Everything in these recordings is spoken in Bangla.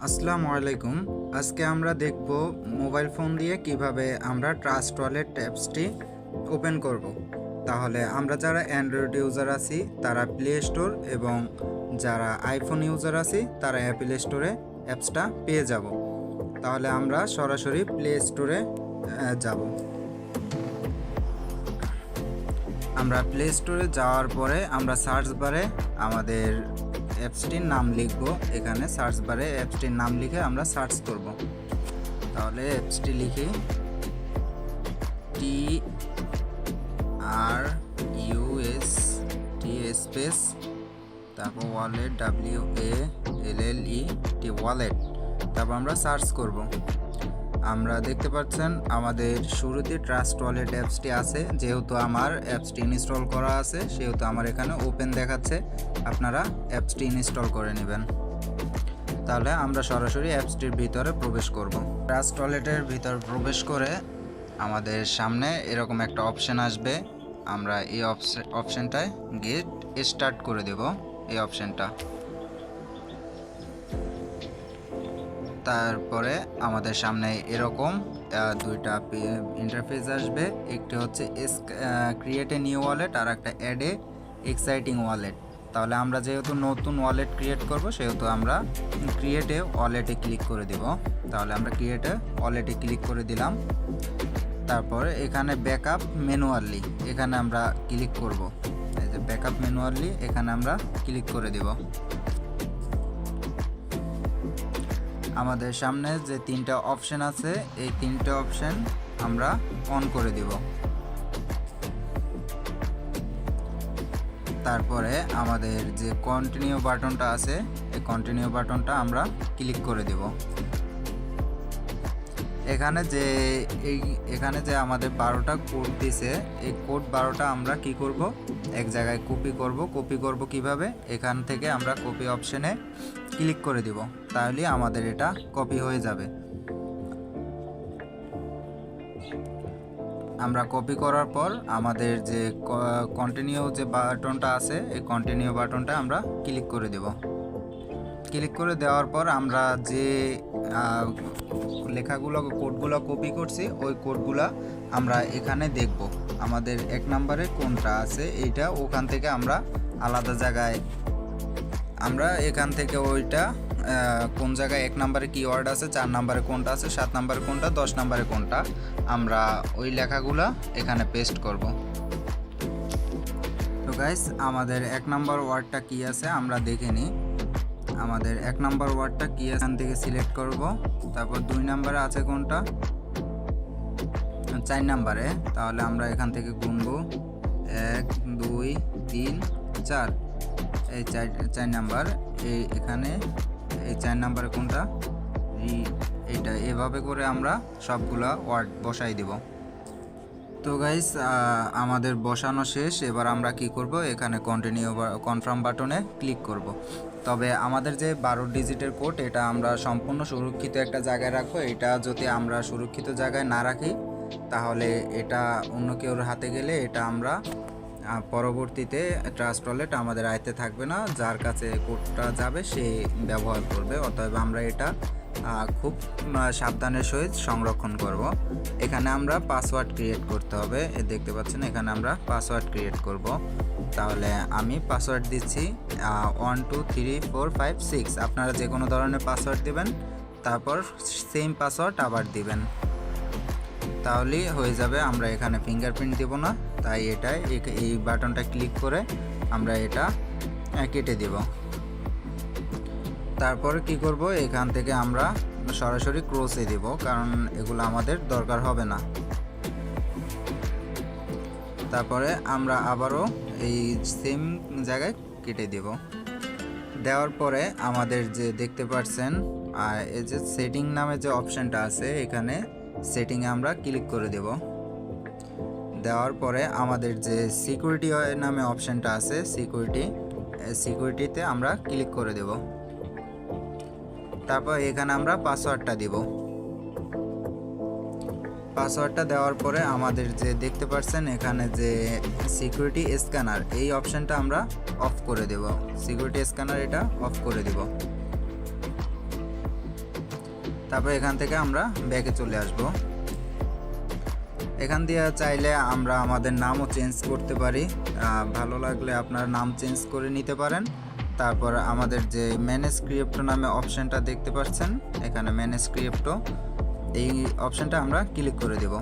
আসসালামু আলাইকুম। আজকে আমরা দেখব মোবাইল ফোন দিয়ে কিভাবে আমরা ট্রাস্ট ওয়ালেট অ্যাপসটি ওপেন করব। তাহলে আমরা যারা অ্যান্ড্রয়েড ইউজার আছি তারা প্লে স্টোর এবং যারা আইফোন ইউজার আছি তারা অ্যাপল স্টোরে অ্যাপসটা পেয়ে যাব। তাহলে আমরা সরাসরি প্লে স্টোরে যাব। আমরা প্লে স্টোরে যাওয়ার পরে আমরা সার্চ বারে আমাদের অ্যাপসটির নাম লিখব। এখানে সার্চ বারে অ্যাপসটির নাম লিখে আমরা সার্চ করব। তাহলে অ্যাপসটি লিখি TRUST স্পেস তারপর ওয়ালেট WALLET ওয়ালেট, তারপর আমরা সার্চ করব। আমরা দেখতে পাচ্ছেন আমাদের শুরুতে ট্রাস্ট ওয়ালেট অ্যাপসটি আছে। যেহেতু আমার অ্যাপসটি ইনস্টল করা আছে সেহেতু আমার এখানে ওপেন দেখাচ্ছে। আপনারা অ্যাপসটি ইনস্টল করে নেবেন। তাহলে আমরা সরাসরি অ্যাপসটির ভিতরে প্রবেশ করব। ট্রাস্ট ওয়ালেটের ভিতর প্রবেশ করে আমাদের সামনে এরকম একটা অপশন আসবে। আমরা এই অপশনটায় গেট স্টার্ট করে দেব। এই অপশনটা তারপরে আমাদের সামনে এরকম দুইটা ইন্টারফেস আসবে। একটি হচ্ছে ক্রিয়েট এ নিউ ওয়ালেট আর একটা অ্যাড এ এক্সাইটিং ওয়ালেট। তাহলে আমরা যেহেতু নতুন ওয়ালেট ক্রিয়েট করব সেহেতু আমরা ক্রিয়েট এ ওয়ালেটে ক্লিক করে দেব। তাহলে আমরা ক্রিয়েট এ ওয়ালেটে ক্লিক করে দিলাম। তারপরে এখানে ব্যাকআপ ম্যানুয়ালি এখানে আমরা ক্লিক করব। এই যে ব্যাকআপ ম্যানুয়ালি এখানে আমরা ক্লিক করে দেব। আমাদের সামনে যে তিনটা অপশন আছে এই তিনটা অপশন আমরা অন করে দেব। তারপরে আমাদের যে কন্টিনিউ বাটনটা আছে এই কন্টিনিউ বাটনটা আমরা ক্লিক করে দেব। এখানে যে আমাদের 12টা কোড দিছে এই কোড 12টা আমরা কি করব, এক জায়গায় কপি করব কিভাবে, এখান থেকে আমরা কপি অপশনে ক্লিক করে দিব। তাহলে আমাদের এটা কপি হয়ে যাবে। আমরা কপি করার পর আমাদের যে কন্টিনিউ যে বাটনটা আছে এই কন্টিনিউ বাটনটা আমরা ক্লিক করে দেব। ক্লিক করে দেওয়ার পর আমরা যে লেখাগুলো কোডগুলো কপি করছি ওই কোডগুলো আমরা এখানে দেখব। আমাদের 1 নম্বরে কোনটা আছে এইটা ওখান থেকে আমরা আলাদা জায়গায় আমরা এখান থেকে ওইটা কোন জায়গায় 1 নম্বরে কিওয়ার্ড আছে, 4 নম্বরে কোনটা আছে, 7 নম্বরে কোনটা, 10 নম্বরে কোনটা, আমরা ওই লেখাগুলো এখানে পেস্ট করব। তো গাইস আমাদের 1 নম্বর ওয়ার্ডটা কি আছে আমরা দেখে নিই। আমাদের 1 নম্বর ওয়ার্ডটা কি এখান থেকে সিলেক্ট করব। তারপর 2 নম্বরে আছে কোনটা, 4 নম্বরে। তাহলে আমরা এখান থেকে গুনব 1 2 3 4, এই 4 নাম্বার এখানে এই 4 নম্বরে কোনটা, এইটা। এভাবে করে আমরা সবগুলা ওয়ার্ড বসাই দেব। তো গাইস আমাদের বসানো শেষ। এবার আমরা কি করব, এখানে কন্টিনিউ কনফার্ম বাটনে ক্লিক করব। তবে আমাদের যে 12 ডিজিটের কোড এটা আমরা সম্পূর্ণ সুরক্ষিত একটা জায়গায় রাখবো। এটা যদি আমরা সুরক্ষিত জায়গায় না রাখি তাহলে এটা অন্য কেউর হাতে গেলে এটা আমরা পরবর্তীতে ট্রাস্ট ওয়ালেট আমাদের আয়ত্তে থাকবে না। যার কাছে কোডটা যাবে সে ব্যবহার করবে। অতএব আমরা এটা খুব সাবধানের সহিত সংরক্ষণ করব। এখানে আমরা পাসওয়ার্ড ক্রিয়েট করতে হবে। দেখতে পাচ্ছেন এখানে আমরা পাসওয়ার্ড ক্রিয়েট করব। তাহলে আমি পাসওয়ার্ড দিচ্ছি 1 2 3 4 5 6। আপনারা যে কোনো ধরনের পাসওয়ার্ড দিবেন, তারপর সেম পাসওয়ার্ড আবার দিবেন, তাহলেই হয়ে যাবে। আমরা এখানে ফিঙ্গারপ্রিন্ট দেব না, তাই এই বাটনটা ক্লিক করে আমরা এটা কেটে দেব। তারপর কি করব, এখান থেকে আমরা সরাসরি ক্রসে দেব, কারণ এগুলো আমাদের দরকার হবে না। তারপরে আমরা আবারও এই সেম জায়গায় কেটে দেব। দেওয়ার পরে আমাদের যে দেখতে পাচ্ছেন এই যে সেটিং নামে যে অপশনটা আছে এখানে সেটিংয়ে আমরা ক্লিক করে দেব। দেওয়ার পরে আমাদের যে সিকিউরিটি নামে অপশনটা আছে সিকিউরিটিতে আমরা ক্লিক করে দেব। তারপর এখানে আমরা পাসওয়ার্ডটা দিব। পাসওয়ার্ডটা দেওয়ার পরে আমাদের যে দেখতে পাচ্ছেন এখানে যে সিকিউরিটি স্ক্যানার এই অপশনটা আমরা অফ করে দেব। সিকিউরিটি স্ক্যানার এটা অফ করে দেব। তারপর এখান থেকে আমরা ব্যাকে চলে আসব। এখান দিয়ে চাইলে আমরা আমাদের নামও চেঞ্জ করতে পারি, ভালো লাগলে আপনার নাম চেঞ্জ করে নিতে পারেন। তারপর আমাদের যে ম্যানেজ ক্রিপ্টো নামে অপশানটা দেখতে পাচ্ছেন, এখানে ম্যানেজ ক্রিপ্টো এই অপশানটা আমরা ক্লিক করে দেব।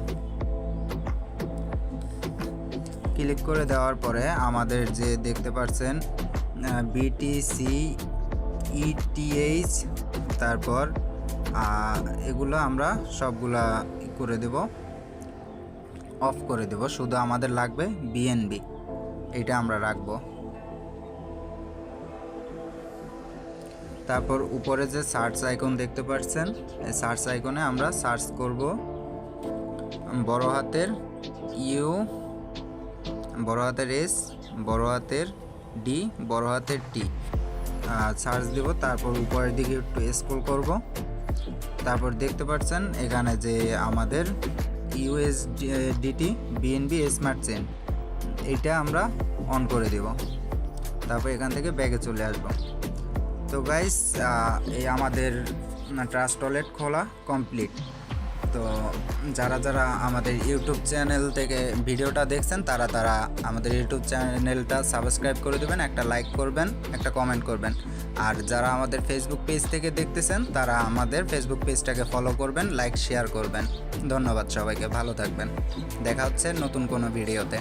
ক্লিক করে দেওয়ার পরে আমাদের যে দেখতে পাচ্ছেন BTC ETH, তারপর এগুলো আমরা সবগুলা করে দেব, অফ করে দেব। শুধু আমাদের লাগবে BNB, এটা আমরা রাখবো। তারপর উপরে যে সার্চ আইকন দেখতে পাচ্ছেন, এই সার্চ আইকনে আমরা সার্চ করব বড় হাতের ইউ, বড় হাতের এস, বড় হাতের ডি, বড় হাতের টি, সার্চ দেব। তারপর উপরের দিকে একটু স্ক্রল করব। তারপর দেখতে পাচ্ছেন এখানে যে আমাদের USDT BNB স্মার্ট চেইন, এইটা আমরা অন করে দেব। তারপর এখান থেকে ব্যাগে চলে আসব। তো গাইস, এই আমাদের ট্রাস্ট ওয়ালেট খোলা কমপ্লিট। তো যারা যারা আমাদের ইউটিউব চ্যানেল থেকে ভিডিওটা দেখছেন তারা আমাদের ইউটিউব চ্যানেলটা সাবস্ক্রাইব করে দেবেন, একটা লাইক করবেন, একটা কমেন্ট করবেন। আর যারা আমাদের ফেসবুক পেজ থেকে দেখতেছেন তারা আমাদের ফেসবুক পেজটাকে ফলো করবেন, লাইক শেয়ার করবেন। ধন্যবাদ সবাইকে, ভালো থাকবেন। দেখা হচ্ছে নতুন কোনো ভিডিওতে।